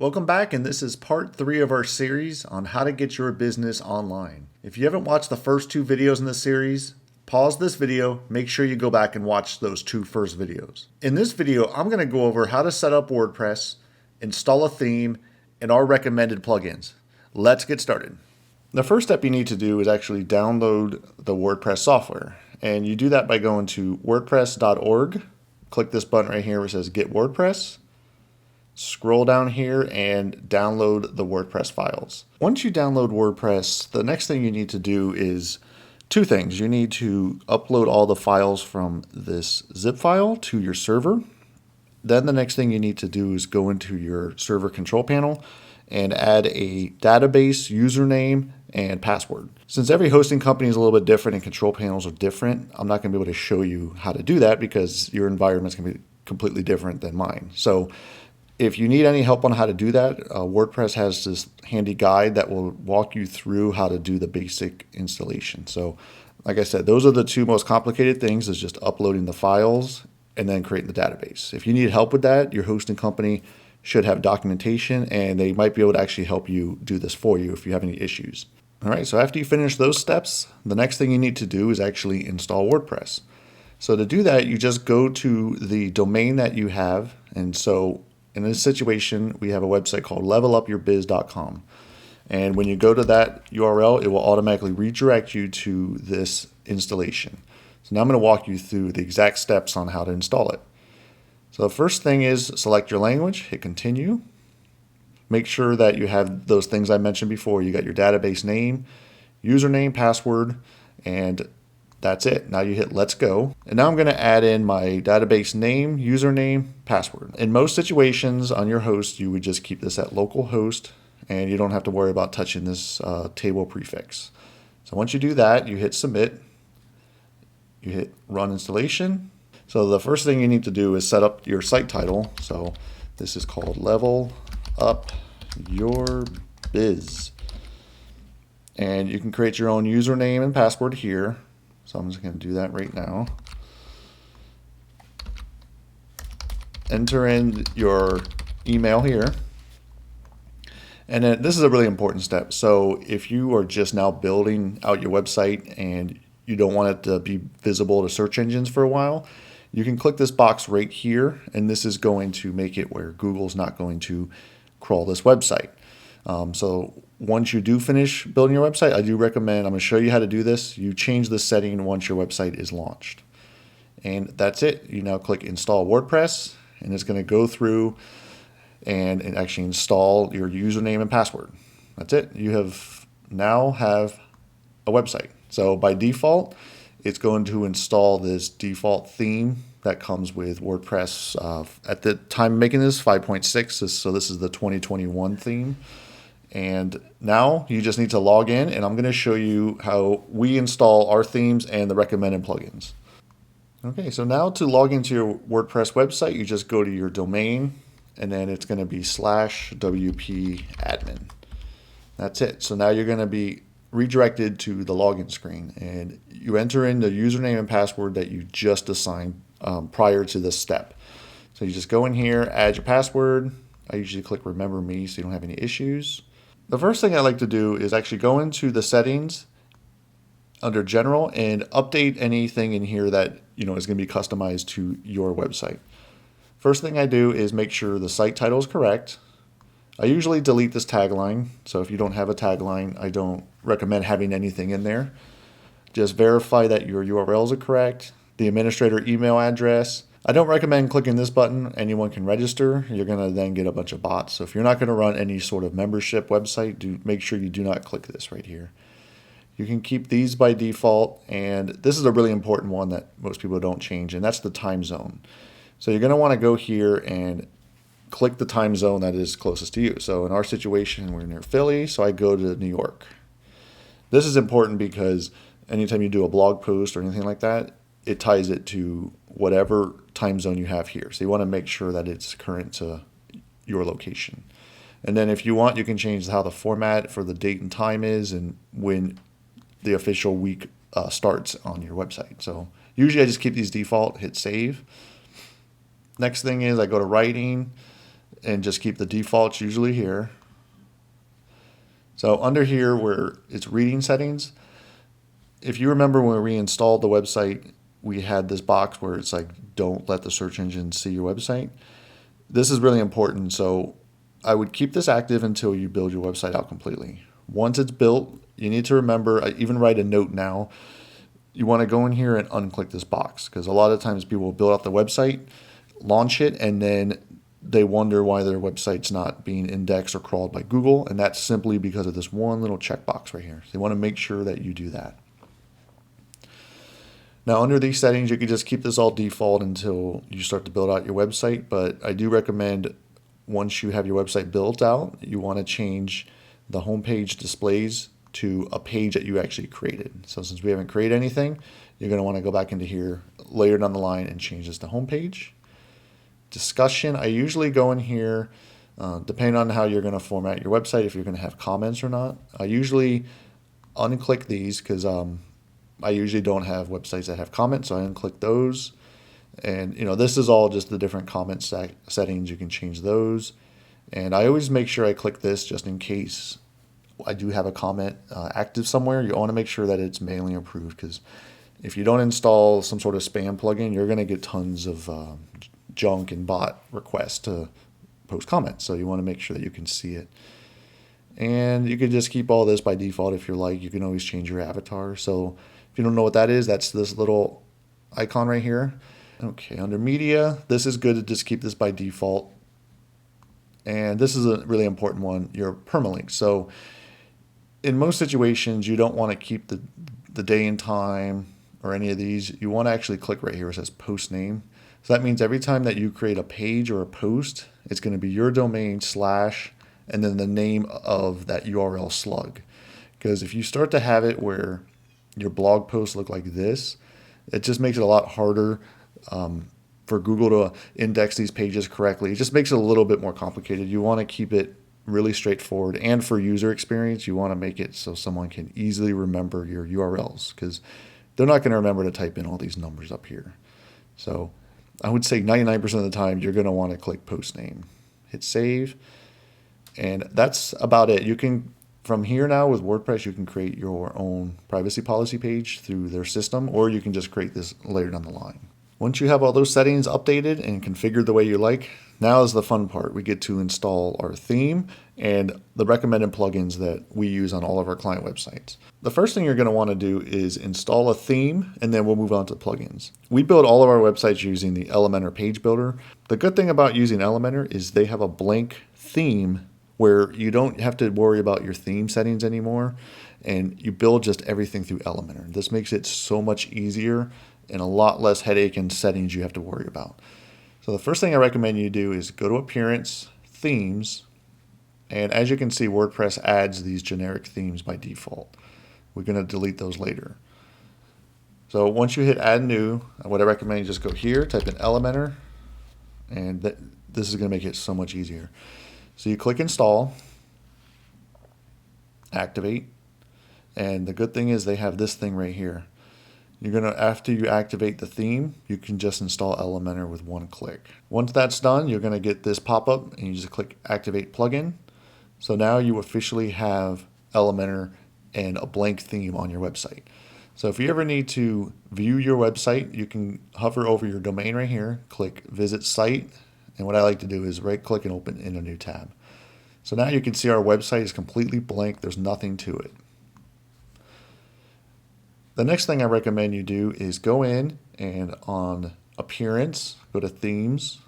Welcome back, and this is part 3 of our series on how to get your business online. If you haven't watched the first 2 videos in this series, pause this video, make sure you go back and watch those 2 first videos. In this video, I'm going to go over how to set up WordPress, install a theme, and our recommended plugins. Let's get started. The first step you need to do is actually download the WordPress software, and you do that by going to wordpress.org, click this button right here where it says Get WordPress. Scroll down here and download the WordPress files. Once you download WordPress, the next thing you need to do is 2 things. You need to upload all the files from this zip file to your server. Then the next thing you need to do is go into your server control panel and add a database username and password. Since every hosting company is a little bit different and control panels are different, I'm not going to be able to show you how to do that because your environment's going to be completely different than mine. So if you need any help on how to do that, WordPress has this handy guide that will walk you through how to do the basic installation. So like I said, those are the 2 most complicated things, is just uploading the files and then creating the database. If you need help with that, your hosting company should have documentation and they might be able to actually help you do this for you if you have any issues. All right, so after you finish those steps, the next thing you need to do is actually install WordPress. So to do that, you just go to the domain that you have. And so in this situation, we have a website called levelupyourbiz.com. And when you go to that URL, it will automatically redirect you to this installation. So now I'm going to walk you through the exact steps on how to install it. So the first thing is select your language, hit continue. Make sure that you have those things I mentioned before. You got your database name, username, password, and that's it. Now you hit let's go. And now I'm going to add in my database name, username, password. In most situations on your host, you would just keep this at localhost and you don't have to worry about touching this table prefix. So once you do that, you hit submit, you hit run installation. So the first thing you need to do is set up your site title. So this is called Level Up Your Biz. And you can create your own username and password here. So I'm just going to do that right now. Enter in your email here. And then this is a really important step. So if you are just now building out your website and you don't want it to be visible to search engines for a while, you can click this box right here, and this is going to make it where Google's not going to crawl this website. So once you do finish building your website, I do recommend, I'm going to show you how to do this. You change the setting once your website is launched. And that's it. You now click install WordPress, and it's going to go through and actually install your username and password. That's it. You now have a website. So by default, it's going to install this default theme that comes with WordPress. At the time of making this, 5.6, so this is the 2021 theme. And now you just need to log in, and I'm going to show you how we install our themes and the recommended plugins. Okay, so now to log into your WordPress website, you just go to your domain, and then it's going to be /WP admin. That's it. So now you're going to be redirected to the login screen, and you enter in the username and password that you just assigned prior to this step. So you just go in here, add your password. I usually click remember me so you don't have any issues. The first thing I like to do is actually go into the settings under general and update anything in here that is going to be customized to your website. First thing I do is make sure the site title is correct. I usually delete this tagline, so if you don't have a tagline, I don't recommend having anything in there. Just verify that your URLs are correct, the administrator email address. I don't recommend clicking this button. Anyone can register. You're going to then get a bunch of bots. So if you're not going to run any sort of membership website, make sure you do not click this right here. You can keep these by default, and this is a really important one that most people don't change, and that's the time zone. So you're going to want to go here and click the time zone that is closest to you. So in our situation, we're near Philly, so I go to New York. This is important because anytime you do a blog post or anything like that, it ties it to whatever time zone you have here. So you want to make sure that it's current to your location. And then if you want, you can change how the format for the date and time is and when the official week starts on your website. So usually I just keep these default, hit save. Next thing is I go to writing. and just keep the defaults usually here. So under here where it's reading settings, if you remember when we installed the website, we had this box where it's like, don't let the search engine see your website. This is really important. So I would keep this active until you build your website out completely. Once it's built, you need to remember, I even write a note now, you want to go in here and unclick this box, because a lot of times people will build out the website, launch it, and then they wonder why their website's not being indexed or crawled by Google, and that's simply because of this one little checkbox right here. So you want to make sure that you do that. Now under these settings, you can just keep this all default until you start to build out your website, but I do recommend once you have your website built out, you want to change the homepage displays to a page that you actually created. So since we haven't created anything, you're going to want to go back into here later down the line and change this to homepage. Discussion, I usually go in here, depending on how you're going to format your website, if you're going to have comments or not. I usually unclick these because I usually don't have websites that have comments, so I unclick those. And this is all just the different comment settings. You can change those. And I always make sure I click this just in case I do have a comment active somewhere. You want to make sure that it's mailing approved, because if you don't install some sort of spam plugin, you're going to get tons of junk and bot requests to post comments. So you want to make sure that you can see it. And you can just keep all this by default if you like. You can always change your avatar. So if you don't know what that is, that's this little icon right here. Okay, under media, this is good to just keep this by default. And this is a really important one, your permalink. So in most situations, you don't want to keep the day and time or any of these. You want to actually click right here where it says post name. So that means every time that you create a page or a post, it's going to be your domain / and then the name of that URL slug. Because if you start to have it where your blog posts look like this, it just makes it a lot harder for Google to index these pages correctly. It just makes it a little bit more complicated. You want to keep it really straightforward, and for user experience, you want to make it so someone can easily remember your URLs, because they're not going to remember to type in all these numbers up here. So I would say 99% of the time, you're going to want to click post name, hit save, and that's about it. You can, from here now with WordPress, you can create your own privacy policy page through their system, or you can just create this later down the line. Once you have all those settings updated and configured the way you like, now is the fun part. We get to install our theme and the recommended plugins that we use on all of our client websites. The first thing you're going to want to do is install a theme, and then we'll move on to plugins. We build all of our websites using the Elementor page builder. The good thing about using Elementor is they have a blank theme where you don't have to worry about your theme settings anymore, and you build just everything through Elementor. This makes it so much easier and a lot less headache and settings you have to worry about. So the first thing I recommend you do is go to Appearance, Themes, and as you can see, WordPress adds these generic themes by default. We're going to delete those later. So once you hit Add New, what I recommend you just go here, type in Elementor, and this is going to make it so much easier. So you click Install, Activate, and the good thing is they have this thing right here. You're going to, after you activate the theme, you can just install Elementor with one click. Once that's done, you're going to get this pop-up, and you just click Activate Plugin. So now you officially have Elementor and a blank theme on your website. So if you ever need to view your website, you can hover over your domain right here, click Visit Site, and what I like to do is right-click and open in a new tab. So now you can see our website is completely blank. There's nothing to it. The next thing I recommend you do is go in and on Appearance, go to Themes,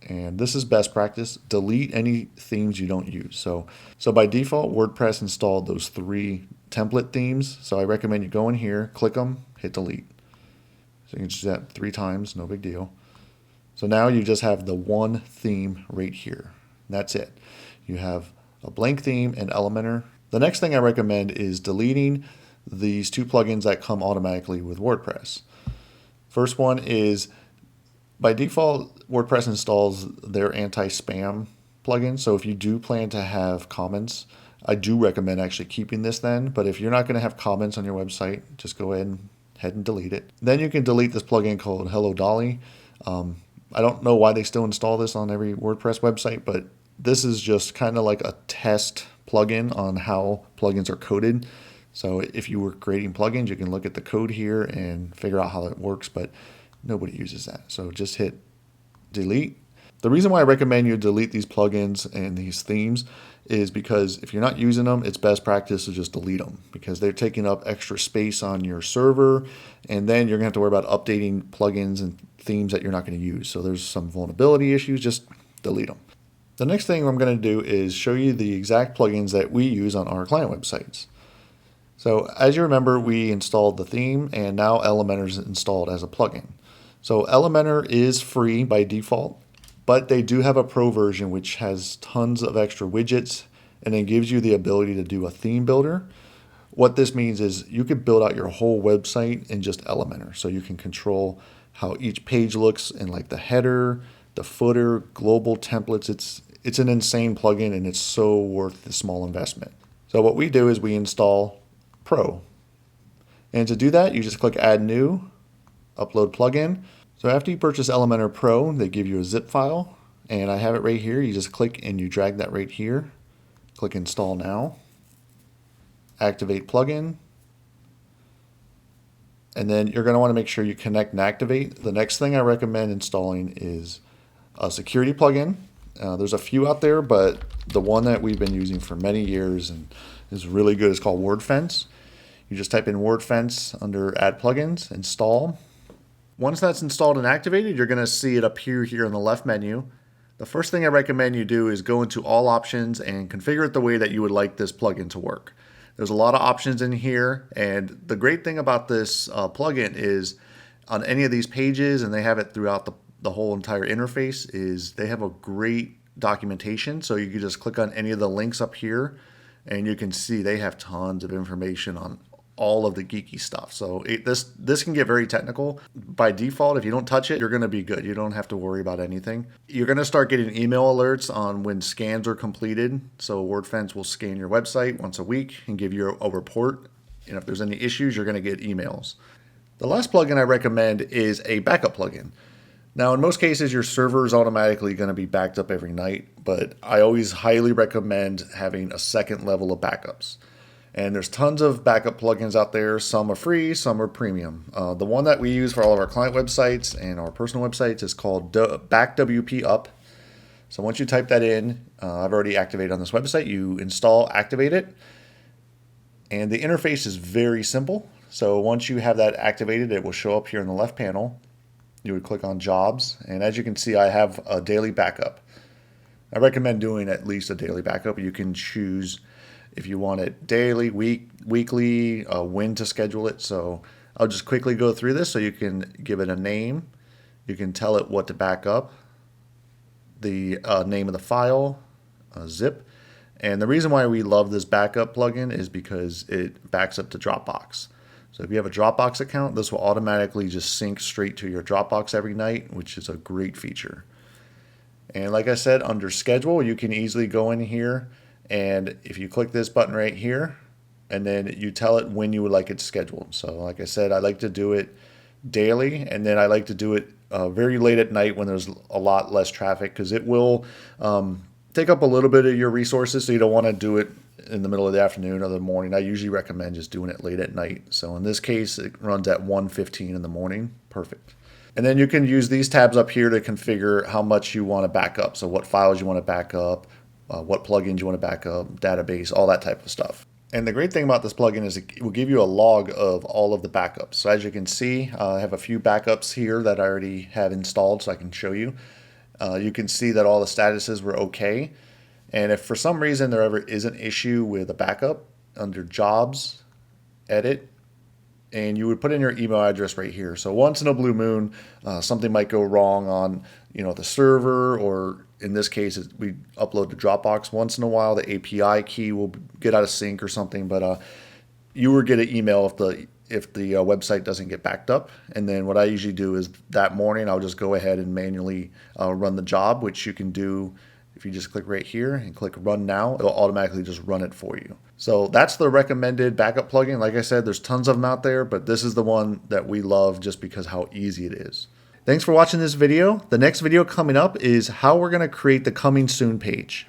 and this is best practice, delete any themes you don't use. So by default, WordPress installed those 3 template themes. So I recommend you go in here, click them, hit delete. So you can just do that 3 times, no big deal. So now you just have the one theme right here. That's it. You have a blank theme and Elementor. The next thing I recommend is deleting these 2 plugins that come automatically with WordPress. First one is, by default, WordPress installs their anti-spam plugin. So if you do plan to have comments, I do recommend actually keeping this then. But if you're not going to have comments on your website, just go ahead and delete it. Then you can delete this plugin called Hello Dolly. I don't know why they still install this on every WordPress website, but this is just kind of like a test plugin on how plugins are coded. So if you were creating plugins, you can look at the code here and figure out how it works, but nobody uses that. So just hit delete. The reason why I recommend you delete these plugins and these themes is because if you're not using them, it's best practice to just delete them because they're taking up extra space on your server, and then you're gonna have to worry about updating plugins and themes that you're not gonna use. So there's some vulnerability issues, just delete them. The next thing I'm gonna do is show you the exact plugins that we use on our client websites. So as you remember, we installed the theme and now Elementor is installed as a plugin. So Elementor is free by default, but they do have a pro version which has tons of extra widgets and it gives you the ability to do a theme builder. What this means is you can build out your whole website in just Elementor. So you can control how each page looks and like the header, the footer, global templates. It's an insane plugin and it's so worth the small investment. So what we do is we install Pro. And to do that, you just click Add New, Upload Plugin. So after you purchase Elementor Pro, they give you a zip file, and I have it right here. You just click and you drag that right here. Click Install Now. Activate Plugin. And then you're going to want to make sure you connect and activate. The next thing I recommend installing is a security plugin. There's a few out there, but the one that we've been using for many years and is really good is called WordFence. You just type in WordFence under Add Plugins, install. Once that's installed and activated, you're going to see it appear here in the left menu. The first thing I recommend you do is go into all options and configure it the way that you would like this plugin to work. There's a lot of options in here, and the great thing about this plugin is on any of these pages, and they have it throughout the whole entire interface, is they have a great documentation. So you can just click on any of the links up here and you can see they have tons of information on all of the geeky stuff. So this can get very technical. By default, if you don't touch it, you're going to be good. You don't have to worry about anything. You're going to start getting email alerts on when scans are completed. So WordFence will scan your website once a week and give you a report. And if there's any issues, you're going to get emails. The last plugin I recommend is a backup plugin. Now, in most cases, your server is automatically going to be backed up every night, but I always highly recommend having a second level of backups. And there's tons of backup plugins out there. Some are free, some are premium. The one that we use for all of our client websites and our personal websites is called BackWP Up. So once you type that in, I've already activated on this website, you install, activate it. And the interface is very simple. So once you have that activated, it will show up here in the left panel. You would click on Jobs, and as you can see, I have a daily backup. I recommend doing at least a daily backup. You can choose if you want it daily, weekly, when to schedule it. So I'll just quickly go through this so you can give it a name. You can tell it what to back up, the name of the file, zip. And the reason why we love this backup plugin is because it backs up to Dropbox. So if you have a Dropbox account, this will automatically just sync straight to your Dropbox every night, which is a great feature. And like I said, under schedule, you can easily go in here, and if you click this button right here, and then you tell it when you would like it scheduled. So like I said, I like to do it daily, and then I like to do it very late at night when there's a lot less traffic, because it will take up a little bit of your resources, so you don't want to do it in the middle of the afternoon or the morning. I usually recommend just doing it late at night. So in this case, it runs at 1:15 in the morning. Perfect. And then you can use these tabs up here to configure how much you want to back up. So what files you want to back up, what plugins you want to back up, database, all that type of stuff. And the great thing about this plugin is it will give you a log of all of the backups. So as you can see, I have a few backups here that I already have installed, so I can show you. You can see that all the statuses were okay. And if for some reason there ever is an issue with a backup, under Jobs, Edit, and you would put in your email address right here. So once in a blue moon, something might go wrong on the server, or in this case, we upload to Dropbox. Once in a while, the API key will get out of sync or something, but you will get an email if the website doesn't get backed up. And then what I usually do is that morning, I'll just go ahead and manually run the job, which you can do. If you just click right here and click Run Now, it'll automatically just run it for you. So that's the recommended backup plugin. Like I said, there's tons of them out there, but this is the one that we love just because how easy it is. Thanks for watching this video. The next video coming up is how we're going to create the coming soon page.